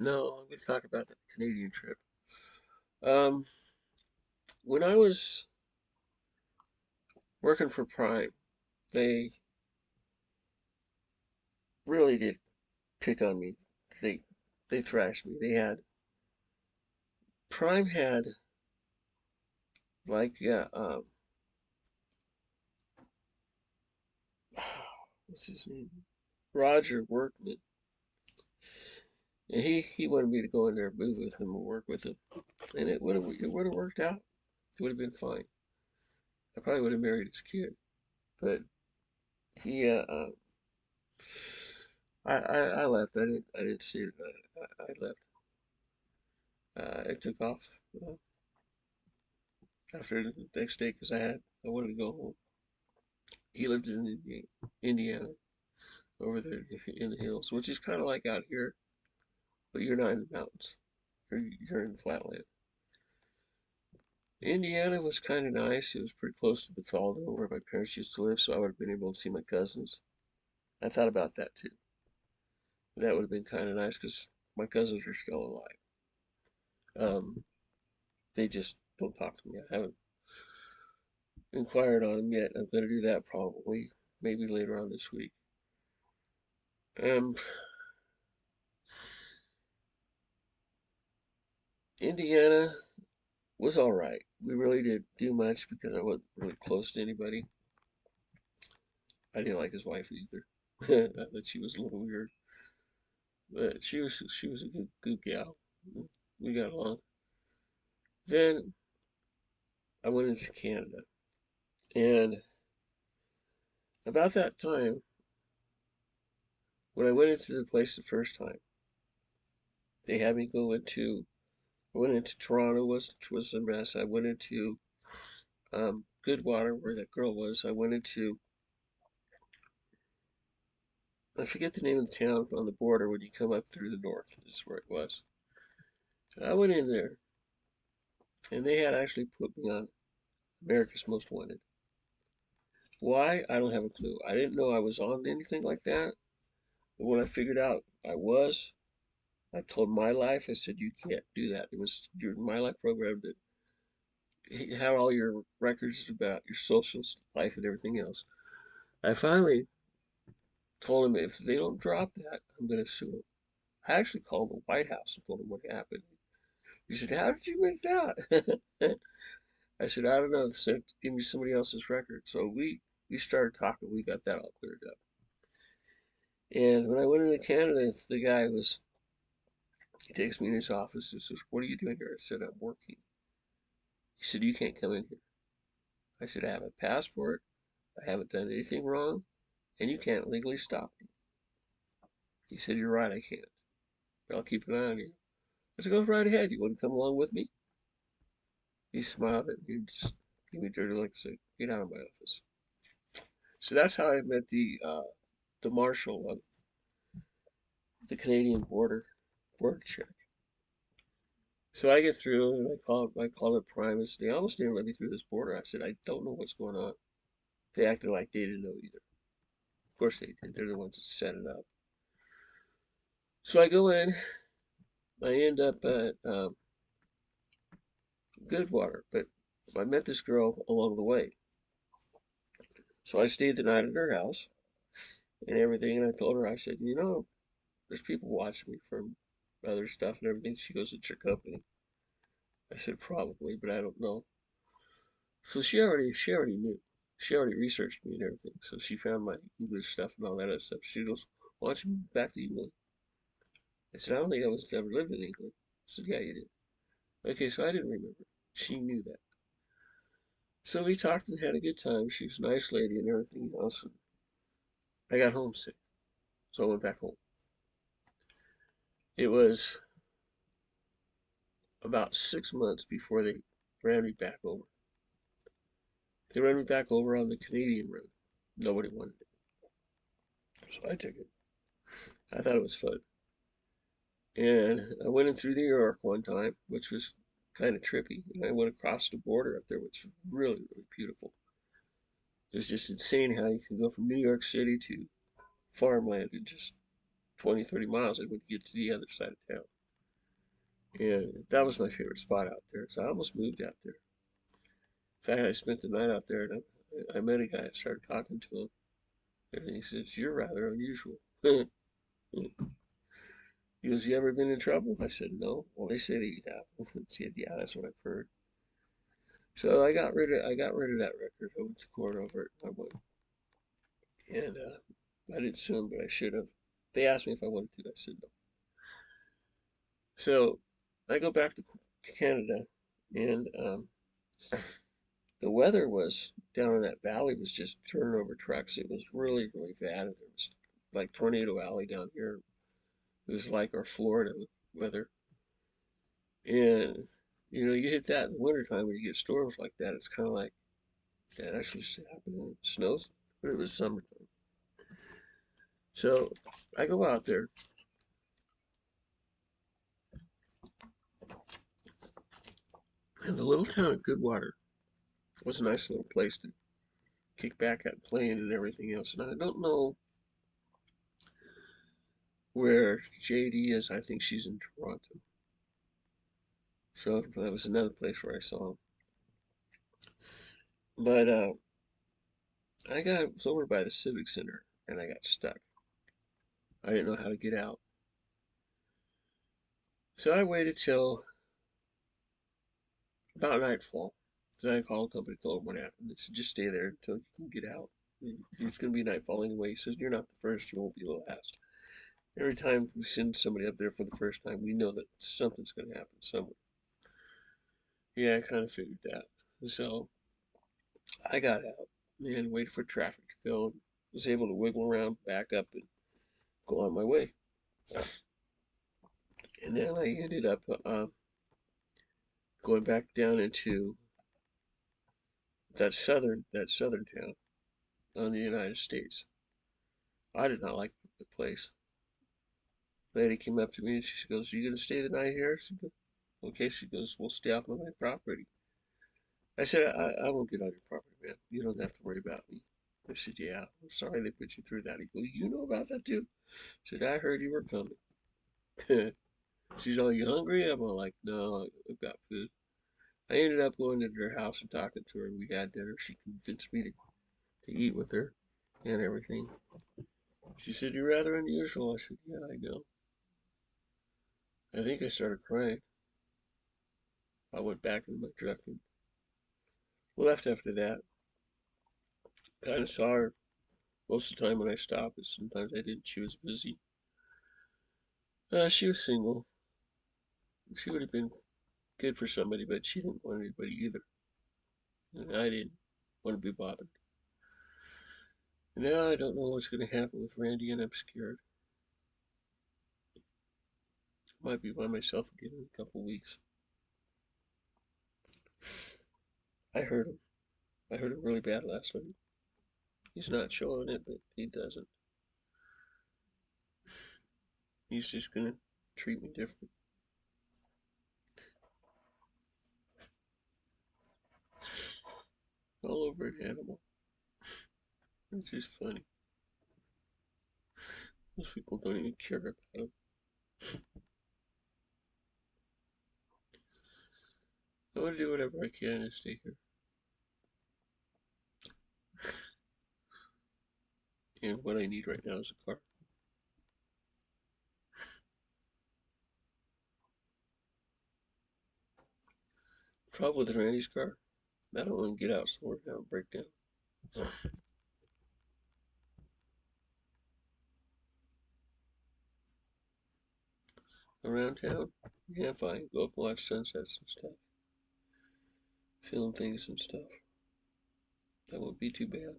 No, I'm going to talk about the Canadian trip. Um, when I was working for Prime, they really did pick on me. They they thrashed me. Prime had like what's his name? Roger Workman, and he wanted me to go in there and move with him and work with him, and it would have worked out. It would have been fine. I probably would have married his kid, but he I left. I didn't see it. I left. I took off uh, after the next day because I wanted to go home. He lived in Indiana, over there in the hills, which is kind of like out here, but you're not in the mountains. You're in the flatland. Indiana was kind of nice. It was pretty close to Bethalto, where my parents used to live, so I would have been able to see my cousins. I thought about that too. That would have been kind of nice because my cousins are still alive. They just don't talk to me. I haven't inquired on them yet. I'm going to do that probably, maybe later on this week. Um, Indiana was all right. We really didn't do much because I wasn't really close to anybody. I didn't like his wife either. I thought she was a little weird, but she was a good gal. We got along. Then I went into Canada, and about that time, when I went into the place the first time, they had me go into. I went into Toronto, which was a mess. I went into Goodwater, where that girl was. I went into. I forget the name of the town on the border when you come up through the north. This is where it was. I went in there, and they had actually put me on America's Most Wanted. Why? I don't have a clue. I didn't know I was on anything like that. But when I figured out I was, I told My Life, I said, you can't do that. It was your My Life program that had all your records about your social life and everything else. I finally told him if they don't drop that, I'm going to sue them. I actually called the White House and told them what happened. He said, how did you make that? I said, I don't know. They said, give me somebody else's record. So we started talking. We got that all cleared up. And when I went into Canada, the guy he takes me in his office and says, what are you doing here? I said, I'm working. He said, you can't come in here. I said, I have a passport. I haven't done anything wrong, and you can't legally stop me. He said, you're right, I can't. But I'll keep an eye on you. I said, go right ahead. You want to come along with me? He smiled at me and just gave me a dirty look and said, get out of my office. So that's how I met the marshal of the Canadian border check. So I get through and I call it Primus. They almost didn't let me through this border. I said, I don't know what's going on. They acted like they didn't know either. Of course they did. They're the ones that set it up. So I go in. I end up at Goodwater, but I met this girl along the way. So I stayed the night at her house and everything. And I told her, I said, there's people watching me from other stuff and everything. She goes, it's your company. I said, probably, but I don't know. So she already knew. She already researched me and everything. So she found my English stuff and all that other stuff. She goes, why don't you move back to England? I said, I don't think I was ever lived in England. She said, yeah, you did. Okay, so I didn't remember. She knew that. So we talked and had a good time. She was a nice lady and everything else. And I got homesick. So I went back home. It was about 6 months before they ran me back over. They ran me back over on the Canadian road. Nobody wanted it. So I took it. I thought it was fun. And I went in through New York one time, which was kind of trippy. And I went across the border up there, which was really, really beautiful. It was just insane how you can go from New York City to farmland in just 20, 30 miles and would get to the other side of town. And that was my favorite spot out there. So I almost moved out there. In fact, I spent the night out there, and I met a guy. I started talking to him, and he says, "You're rather unusual." He goes, "You ever been in trouble?" I said, "No." Well, they say that you have. I said, "Yeah, that's what I've heard." So I got rid of that record. I went to court over it. I won, and I didn't sue him, but I should have. They asked me if I wanted to. I said no. So I go back to Canada, and the weather was down in that valley was just turning over trucks. It was really, really bad. It was like Tornado Alley down here. It was like our Florida weather. And, you know, you hit that in the wintertime when you get storms like that. It's kind of like that actually happened and it snows, but it was summertime. So I go out there, and the little town of Goodwater was a nice little place to kick back at playing and everything else. And I don't know where JD is. I think she's in Toronto. So that was another place where I saw him. But was over by the Civic Center and I got stuck. I didn't know how to get out. So I waited till about nightfall. Then I called the company, told them what happened. They said, just stay there until you can get out. It's going to be nightfall anyway. He says, you're not the first, you won't be the last. Every time we send somebody up there for the first time, we know that something's going to happen somewhere. Yeah, I kind of figured that. So I got out and waited for traffic to go and was able to wiggle around, back up, and go on my way. And then I ended up going back down into that southern town on the United States. I did not like the place. The lady came up to me and she goes, "You gonna stay the night here?" She goes, "Okay." She goes, "We'll stay off of my property." I said, I won't get on your property, man. You don't have to worry about me." I said, "Yeah, I'm sorry they put you through that." He goes, "You know about that too?" I said, "I heard you were coming." She's all, "You hungry?" I'm all like, "No, I've got food." I ended up going to her house and talking to her. We had dinner. She convinced me to eat with her and everything. She said, "You're rather unusual." I said, "Yeah, I know." I think I started crying. I went back in my truck and left after that. Kind of saw her most of the time when I stopped, but sometimes I didn't. She was busy. She was single. She would have been good for somebody, but she didn't want anybody either. And I didn't want to be bothered. Now I don't know what's going to happen with Randy, and I'm scared. I might be by myself again in a couple weeks. I heard him. I heard him really bad last night. He's not showing it, but he doesn't. He's just going to treat me different. All over an animal. It's just funny. Most people don't even care about him. I want to do whatever I can to stay here. And what I need right now is a car. Trouble with Randy's car. I don't want to get out somewhere now and break down. Around town? Yeah, fine. Go up and watch sunsets and stuff. Film things and stuff. That won't be too bad.